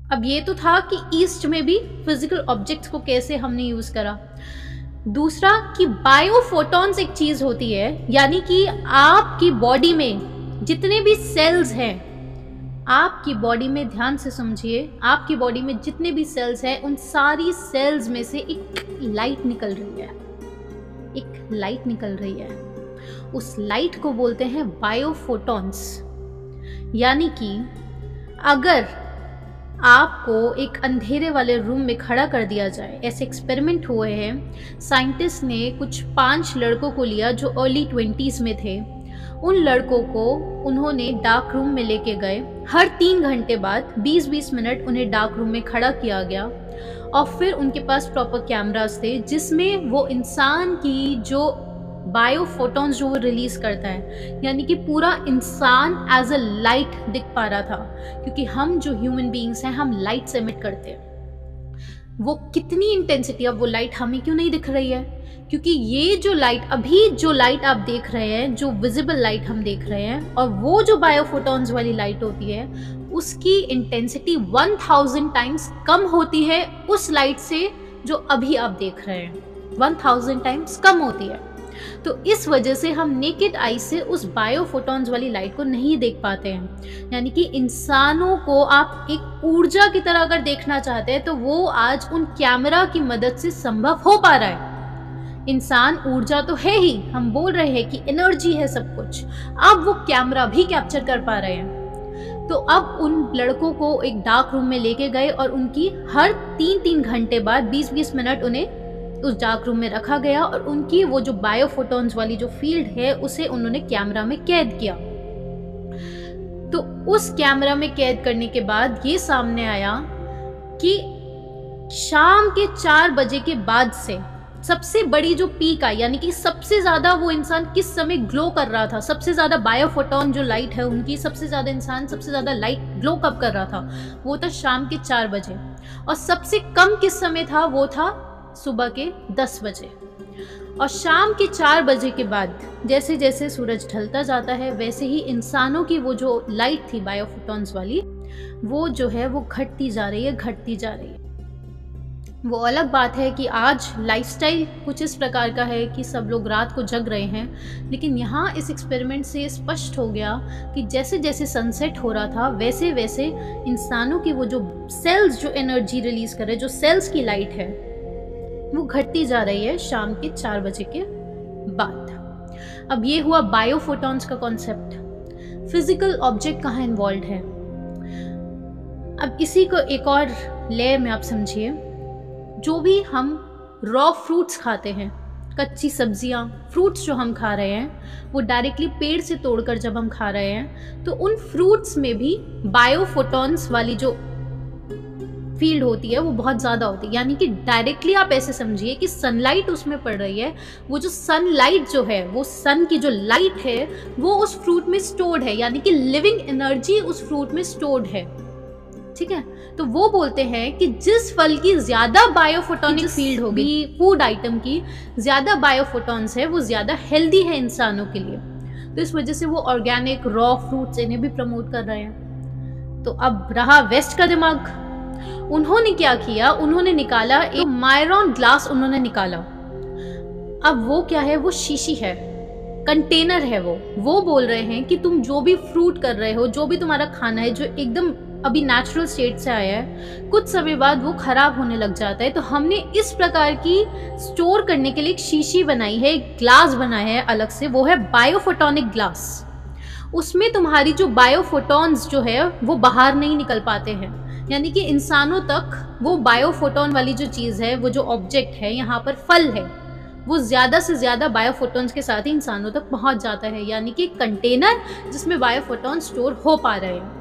अब ये तो था कि ईस्ट में भी फिजिकल ऑब्जेक्ट्स को कैसे हमने यूज करा। दूसरा कि बायोफोटॉन्स एक चीज होती है, यानी कि आपकी बॉडी में जितने भी सेल्स हैं, आपकी बॉडी में ध्यान से समझिए, आपकी बॉडी में जितने भी सेल्स हैं उन सारी सेल्स में से एक लाइट निकल रही है, एक लाइट निकल रही है। उस लाइट को बोलते हैं बायोफोटॉन्स। यानी कि अगर आपको एक अंधेरे वाले रूम में खड़ा कर दिया जाए, ऐसे एक्सपेरिमेंट हुए हैं, साइंटिस्ट ने कुछ 5 लड़कों को लिया जो अर्ली 20s में थे। उन लड़कों को उन्होंने डार्क रूम में लेके गए, हर 3 घंटे बाद 20-20 मिनट उन्हें डार्क रूम में खड़ा किया गया और फिर उनके पास प्रॉपर कैमरास थे जिसमें वो इंसान की जो बायोफोटॉन्स जो वो रिलीज करता है, यानी कि पूरा इंसान एज अ लाइट दिख पा रहा था, क्योंकि हम जो ह्यूमन बीइंग्स हैं हम लाइट से एमिट करते हैं। वो कितनी इंटेंसिटी, अब वो लाइट हमें क्यों नहीं दिख रही है? क्योंकि ये जो लाइट, अभी जो लाइट आप देख रहे हैं, जो विजिबल लाइट हम देख रहे हैं, और वो जो बायोफोटॉन्स वाली लाइट होती है उसकी इंटेंसिटी 1000 टाइम्स कम होती है उस लाइट से जो अभी आप देख रहे हैं, 1000 टाइम्स कम होती है। तो इस वजह से हम नेकेड आई से उस बायोफोटॉन्स वाली लाइट को नहीं देख पाते हैं। यानी कि इंसानों को आप एक ऊर्जा की तरह अगर देखना चाहते हैं तो वो आज उन कैमरा की मदद से संभव हो पा रहा है। इंसान ऊर्जा तो है ही, हम बोल रहे हैं कि एनर्जी है सब कुछ, अब वो कैमरा भी कैप्चर कर पा रहे हैं। तो अब उन लड़कों को एक डार्क रूम में लेके गए और उनकी हर 3-3 घंटे बाद 20-20 मिनट उन्हें उस डार्क रूम में रखा गया और उनकी वो जो बायोफोटॉन्स वाली जो फील्ड है उसे उन्होंने कैमरा में कैद किया। तो उस कैमरा में कैद करने के बाद ये सामने आया कि शाम के 4 बजे के बाद से सबसे बड़ी जो पीक आई, यानी कि सबसे ज्यादा वो इंसान किस समय ग्लो कर रहा था, सबसे ज्यादा बायोफोटॉन जो लाइट है उनकी, सबसे ज्यादा इंसान सबसे ज्यादा लाइट ग्लो कब कर रहा था, वो था शाम के 4 बजे। और सबसे कम किस समय था, वो था सुबह के 10 बजे। और शाम के 4 बजे के बाद जैसे जैसे सूरज ढलता जाता है वैसे ही इंसानों की वो जो लाइट थी बायोफोटॉन्स वाली, वो जो है वो घटती जा रही है, घटती जा रही है। वो अलग बात है कि आज लाइफस्टाइल कुछ इस प्रकार का है कि सब लोग रात को जग रहे हैं, लेकिन यहाँ इस एक्सपेरिमेंट से स्पष्ट हो गया कि जैसे जैसे सनसेट हो रहा था वैसे वैसे इंसानों की वो जो सेल्स जो एनर्जी रिलीज कर रहे हैं, जो सेल्स की लाइट है, वो घटती जा रही है शाम के 4 बजे के बाद। अब ये हुआ बायोफोटॉन्स का कॉन्सेप्ट। फिजिकल ऑब्जेक्ट कहाँ इन्वॉल्व है? अब इसी को एक और लेयर में आप समझिए, जो भी हम रॉ फ्रूट्स खाते हैं, कच्ची सब्जियां, फ्रूट्स जो हम खा रहे हैं, वो डायरेक्टली पेड़ से तोड़कर जब हम खा रहे हैं तो उन फ्रूट्स में भी बायोफोटॉन्स वाली जो फील्ड होती है वो बहुत ज़्यादा होती है। यानी कि डायरेक्टली आप ऐसे समझिए कि सनलाइट उसमें पड़ रही है, वो जो सनलाइट जो है, वो सन की जो लाइट है वो उस फ्रूट में स्टोर्ड है, यानी कि लिविंग एनर्जी उस फ्रूट में स्टोर्ड है। ठीक है, तो वो बोलते हैं कि जिस फल की ज्यादा बायोफोटॉनिक फील्ड होगी, फूड आइटम की ज्यादा बायोफोटॉन्स है, वो ज्यादा हेल्दी है इंसानों के लिए। तो इस वजह से वो ऑर्गेनिक रॉ फ्रूट्स इन्हें भी प्रमोट कर रहे हैं। तो अब रहा वेस्ट का दिमाग। उन्होंने क्या किया, उन्होंने निकाला एक मायरॉन ग्लास, उन्होंने निकाला। अब वो क्या है, वो शीशी है, कंटेनर है। वो बोल रहे हैं कि तुम जो भी फ्रूट कर रहे हो, जो भी तुम्हारा खाना है, जो एकदम अभी नेचुरल स्टेट से आया है, कुछ समय बाद वो खराब होने लग जाता है। तो हमने इस प्रकार की स्टोर करने के लिए एक शीशी बनाई है, एक ग्लास बनाया है अलग से, वो है बायोफोटॉनिक ग्लास। उसमें तुम्हारी जो बायोफोटॉन्स जो है वो बाहर नहीं निकल पाते हैं, यानी कि इंसानों तक वो बायोफोटॉन वाली जो चीज़ है, वो जो ऑब्जेक्ट है, यहाँ पर फल है, वो ज़्यादा से ज़्यादा बायोफोटॉन्स के साथ ही इंसानों तक पहुँच जाता है। यानी कि कंटेनर जिसमें बायोफोटॉन स्टोर हो पा रहे हैं।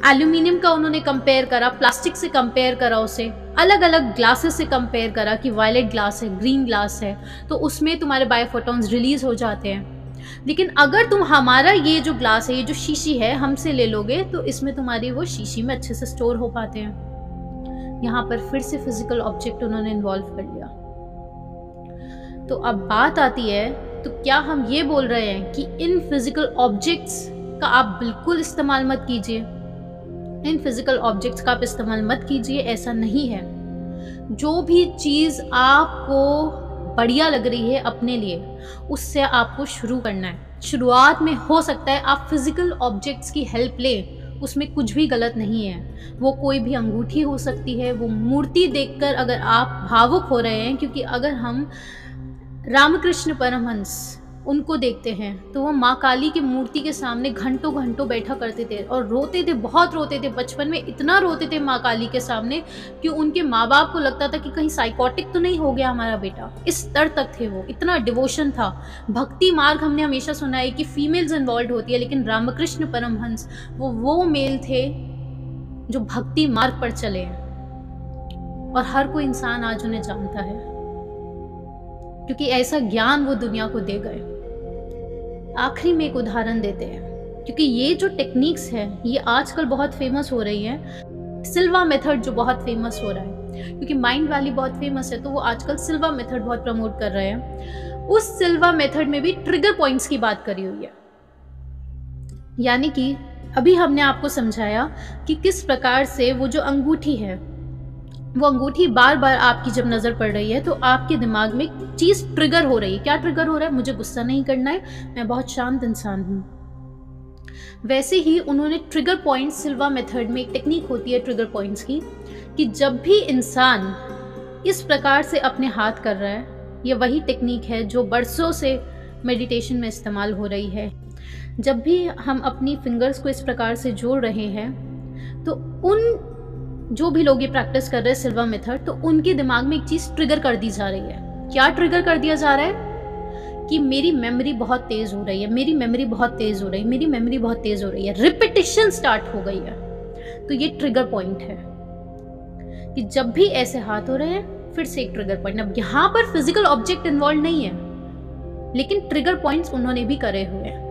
एल्यूमिनियम का उन्होंने कंपेयर करा, प्लास्टिक से कंपेयर करा, उसे अलग अलग ग्लासेस से कंपेयर करा कि वायलेट ग्लास है, ग्रीन ग्लास है, तो उसमें तुम्हारे बायोफोटॉन्स रिलीज हो जाते हैं। लेकिन अगर तुम हमारा ये जो ग्लास है, ये जो शीशी है, हमसे ले लोगे तो इसमें तुम्हारी वो शीशी में अच्छे से स्टोर हो पाते हैं। यहाँ पर फिर से फिजिकल ऑब्जेक्ट उन्होंने इन्वॉल्व कर लिया। तो अब बात आती है, तो क्या हम ये बोल रहे हैं कि इन फिजिकल ऑब्जेक्ट्स का आप बिल्कुल इस्तेमाल मत कीजिए? इन फिजिकल ऑब्जेक्ट्स का आप इस्तेमाल मत कीजिए, ऐसा नहीं है। जो भी चीज़ आपको बढ़िया लग रही है अपने लिए, उससे आपको शुरू करना है। शुरुआत में हो सकता है आप फिजिकल ऑब्जेक्ट्स की हेल्प लें, उसमें कुछ भी गलत नहीं है। वो कोई भी अंगूठी हो सकती है, वो मूर्ति देखकर अगर आप भावुक हो रहे हैं, क्योंकि अगर हम रामकृष्ण परमहंस उनको देखते हैं तो वो माँ काली की मूर्ति के सामने घंटों घंटों बैठा करते थे और रोते थे, बहुत रोते थे। बचपन में इतना रोते थे माँ काली के सामने कि उनके माँ बाप को लगता था कि कहीं साइकोटिक तो नहीं हो गया हमारा बेटा। इस स्तर तक थे वो, इतना डिवोशन था। भक्ति मार्ग हमने हमेशा सुना है कि फीमेल्स इन्वॉल्व होती है, लेकिन रामकृष्ण परमहंस वो मेल थे जो भक्ति मार्ग पर चले हैं और हर कोई इंसान आज उन्हें जानता है, क्योंकि ऐसा ज्ञान वो दुनिया को दे गए। आखिरी में एक उदाहरण देते हैं, क्योंकि ये जो टेक्निक्स है ये आजकल बहुत फेमस हो रही है। सिल्वा मेथड जो बहुत फेमस हो रहा है, क्योंकि माइंड वैली बहुत फेमस है तो वो आजकल सिल्वा मेथड बहुत प्रमोट कर रहे हैं। उस सिल्वा मेथड में भी ट्रिगर पॉइंट्स की बात करी हुई है। यानी कि अभी हमने आपको समझाया कि किस प्रकार से वो जो अंगूठी है, वो अंगूठी बार बार आपकी जब नज़र पड़ रही है तो आपके दिमाग में एक चीज़ ट्रिगर हो रही है। क्या ट्रिगर हो रहा है? मुझे गुस्सा नहीं करना है, मैं बहुत शांत इंसान हूँ। वैसे ही उन्होंने ट्रिगर पॉइंट, सिल्वा मेथड में एक टेक्निक होती है ट्रिगर पॉइंट्स की, कि जब भी इंसान इस प्रकार से अपने हाथ कर रहा है, ये वही टेक्निक है जो बरसों से मेडिटेशन में इस्तेमाल हो रही है। जब भी हम अपनी फिंगर्स को इस प्रकार से जोड़ रहे हैं तो उन जो भी लोग ये प्रैक्टिस कर रहे हैं सिल्वा मेथड, तो उनके दिमाग में एक चीज़ ट्रिगर कर दी जा रही है। क्या ट्रिगर कर दिया जा रहा है? कि मेरी मेमोरी बहुत तेज़ हो रही है, मेरी मेमोरी बहुत तेज़ हो रही है, मेरी मेमोरी बहुत तेज़ हो रही है, रिपीटिशन स्टार्ट हो गई है। तो ये ट्रिगर पॉइंट है कि जब भी ऐसे हाथ हो रहे हैं फिर से एक ट्रिगर पॉइंट। अब यहाँ पर फिजिकल ऑब्जेक्ट इन्वॉल्व नहीं है, लेकिन ट्रिगर पॉइंट्स उन्होंने भी करे हुए हैं।